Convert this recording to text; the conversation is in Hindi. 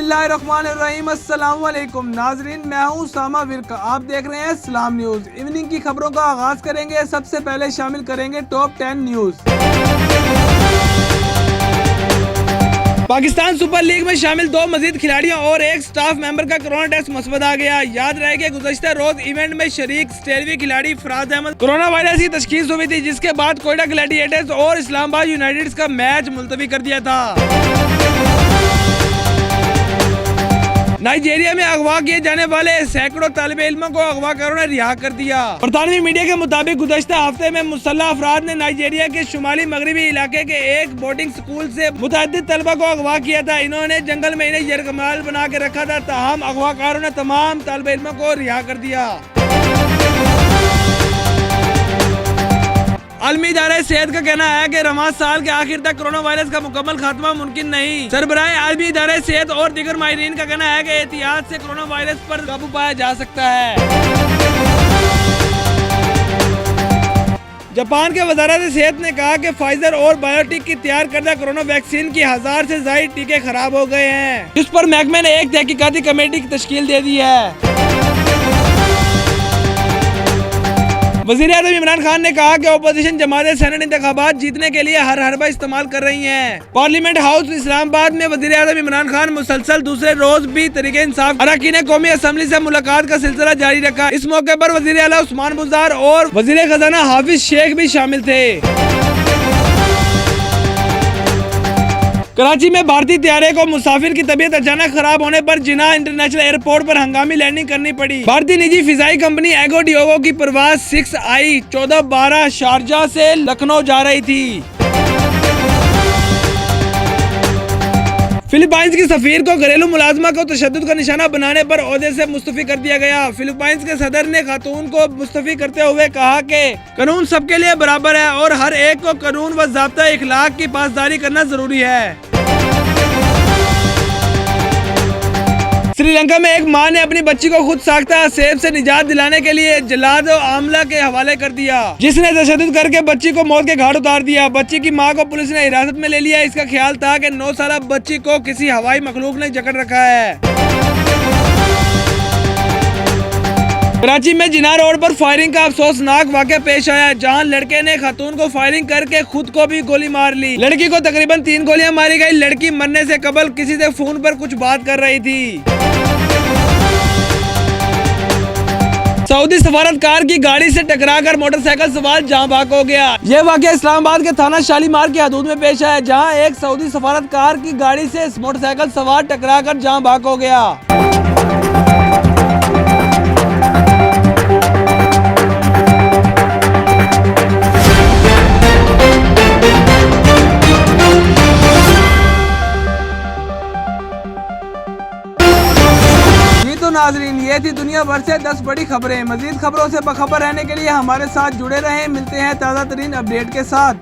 बिस्मिल्लाहिर्रहमानिर्रहीम। अस्सलाम वालेकुम नाजरीन, मैं हूं उसामा विरका। आप देख रहे हैं इस्लाम न्यूज। इवनिंग की खबरों का आगाज करेंगे। सबसे पहले शामिल करेंगे top 10 news. Pakistan super league में शामिल 2 मजीद खिलाड़ियों और एक स्टाफ मेंबर का कोरोना टेस्ट मुस्बत आ गया। याद रहे कि गुज़श्ता रोज इवेंट में शरीक स्टेलवी खिलाड़ी फराज अहमद कोरोना वायरस की तशखीस हुई थी, जिसके बाद कोयटा ग्लैडिएटर्स और इस्लामाबाद यूनाइटेड का मैच मुलतवी कर दिया था। नाइजीरिया में अगवा किए जाने वाले सैकड़ों तालिबे इल्मों को अगवाकारों ने रिहा कर दिया। बरतानवी मीडिया के मुताबिक गुज़श्ता हफ्ते में मुसल्लह अफराद ने नाइजीरिया के शुमाली मगरबी इलाके के एक बोर्डिंग स्कूल से मुतअद्दिद तलबा को अगवा किया था। इन्होंने जंगल में इन्हें यरगमाल बना के रखा था। ताहम अगवाकारों ने तमाम तालिबे इल्मों को रिहा कर दिया। आलमी इदारे सेहत का कहना है कि रवां साल के आखिर तक कोरोना वायरस का मुकम्मल खात्मा मुमकिन नहीं। सरबराह आलमी इदारे सेहत और दीगर माहिरीन का कहना है कि एहतियात से कोरोना वायरस पर काबू पाया जा सकता है। जापान के वजारत सेहत ने कहा कि फाइजर और बायोटेक की तैयार करदा कोरोना वैक्सीन की 1000 से ज्यादा टीके खराब हो गए हैं, जिस पर महकमे ने एक तहकीकाती कमेटी की तश्कील दे दी है। वज़ीर-ए-आज़म इमरान खान ने कहा कि ओपोजिशन जमातें सेनेट इंतखाबात जीतने के लिए हर हरबा इस्तेमाल कर रही हैं। पार्लियामेंट हाउस इस्लामाबाद में वज़ीर-ए-आज़म इमरान खान मुसलसल दूसरे रोज भी तरीके इंसाफ अरकान कौमी असम्बली से मुलाकात का सिलसिला जारी रखा। इस मौके पर वज़ीर आला उस्मान बुज़दार और वज़ीर खजाना हाफिज शेख भी शामिल थे। कराची में भारतीय तैयारे को मुसाफिर की तबीयत अचानक खराब होने पर जिन्ना इंटरनेशनल एयरपोर्ट पर हंगामी लैंडिंग करनी पड़ी। भारतीय निजी फिजाई कंपनी एगो डियोगो की परवाज 6I 1412 शारजा से लखनऊ जा रही थी। फिलीपाइंस की सफीर को घरेलू मुलाजमा को तशद्दुद का निशाना बनाने पर ओहदे से मुस्तफी कर दिया गया। फिलीपाइंस के सदर ने खातून को मुस्तफी करते हुए कहा कि कानून सबके लिए बराबर है और हर एक को कानून व ज़ाब्ता इखलाक की पासदारी करना जरूरी है। श्रीलंका में एक मां ने अपनी बच्ची को खुद साख्ता सेब से निजात दिलाने के लिए जल्लाद और आमला के हवाले कर दिया, जिसने तशद्दुद करके बच्ची को मौत के घाट उतार दिया। बच्ची की मां को पुलिस ने हिरासत में ले लिया। इसका ख्याल था कि 9 साला बच्ची को किसी हवाई मखलूक ने जकड़ रखा है। कराची में जिन्ना रोड पर फायरिंग का अफसोसनाक वाक़या पेश आया, जहां लड़के ने खातून को फायरिंग करके खुद को भी गोली मार ली। लड़की को तकरीबन 3 गोलियां मारी गई। लड़की मरने से कबल किसी से फोन पर कुछ बात कर रही थी। सऊदी सफारतकार की गाड़ी से टकराकर मोटरसाइकिल सवार जान भाग हो गया। यह वाक़या इस्लामाबाद के थाना शालीमार की हदूद में पेश आया, जहां एक सऊदी सफारतकार की गाड़ी से मोटरसाइकिल सवार टकराकर जान भाग हो गया। तो नाजरीन, ये थी दुनिया भर से 10 बड़ी खबरें। मजीद खबरों से बखबर रहने के लिए हमारे साथ जुड़े रहें। मिलते हैं ताज़ा तरीन अपडेट के साथ।